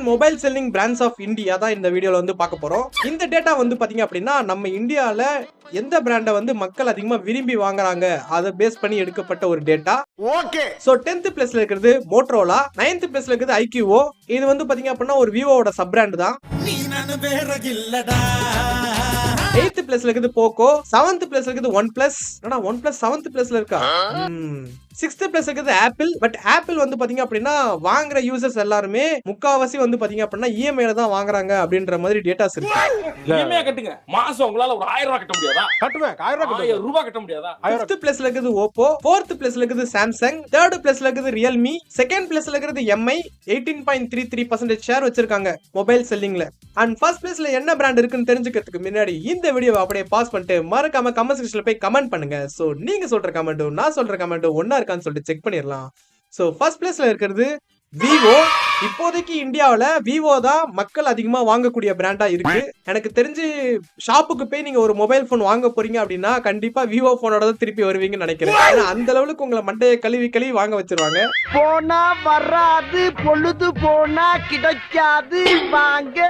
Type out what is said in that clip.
10 mobile selling brands of India தான் இந்த வீடியோல வந்து பார்க்க போறோம். இந்த டேட்டா வந்து பாத்தீங்க அப்படின்னா நம்ம இந்தியால எந்த பிராண்டை வந்து மக்கள் அதிகமா விரும்பி வாங்குறாங்க அதை பேஸ் பண்ணி எடுக்கப்பட்ட ஒரு டேட்டா. ஓகே. சோ 10th பிளேஸ்ல இருக்கிறது மோட்டோரோலா, 9th பிளேஸ்ல இருக்கிறது ஐக்யூஓ. இது வந்து பாத்தீங்க அப்படின்னா ஒரு விவோவோட சப் பிராண்ட் தான். 8th பிளேஸ்ல இருக்குது போக்கோ, 7th பிளேஸ்ல இருக்குது ஒன் பிளஸ். ஆனா ஒன் பிளஸ் 7th பிளேஸ்ல இருக்கா? 6th பிளேஸ்ல இருக்குது ஆப்பிள். பட் ஆப்பிள் வந்து பாத்தீங்க அப்படின்னா வாங்குற யூசர்ஸ் எல்லாருமே முக்காவாசி வந்து பாத்தீங்க அப்படின்னா இஎம்ஐல தான் வாங்குறாங்க அப்படின்ற மாதிரி டேட்டாஸ் இருக்கு. இஎம்ஐ கட்டுங்க. மாசம் உங்களால ஒரு 1000 ரூபாய் கட்ட முடியாதா? கட்டுவேன். 1000 ரூபாய் கட்ட முடியாதா? 5th பிளேஸ்ல இருக்குது ஓப்போ, 4th பிளேஸ்ல இருக்குது சாம்சங், 3rd பிளேஸ்ல இருக்குது ரியல்மி, 2nd பிளேஸ்ல இருக்குது எம்ஐ 18.33% ஷேர் வச்சிருக்காங்க மொபைல் செல்லிங்ல. அண்ட் ஃபர்ஸ்ட் பிளேஸ்ல என்ன பிராண்ட் இருக்குன்னு தெரிஞ்சுக்கிறதுக்கு முன்னாடி இந்த வீடியோவை அப்படியே பாஸ் பண்ணிட்டு மறக்காம கமெண்ட் செக்ஷன்ல போய் கமெண்ட் பண்ணுங்க. சோ நீங்க சொல்ற கமெண்ட்டும் நான் சொல்ற கமெண்ட்டும் ஒண்ணா இருக்கான்னு சொல்லிட்டு செக் பண்ணிடலாம். சோ ஃபர்ஸ்ட் பிளேஸ்ல இருக்கிறது விவோ. இப்போதைக்கு இந்தியாவில் விவோ தான் மக்கள் அதிகமா வாங்கக்கூடிய பிராண்டா இருக்கு. எனக்கு தெரிஞ்சு ஷாப்புக்கு போய் நீங்க ஒரு மொபைல் போன் வாங்க போறீங்க அப்படின்னா கண்டிப்பா விவோ போனோட தான் திருப்பி வருவீங்கன்னு நினைக்கிறேன். ஏன்னா அந்த லெவலுக்கு உங்களை மண்டையை கழுவி வாங்க வச்சிருவாங்க. போனா வராது, பொழுது போனா கிடைக்காது வாங்க.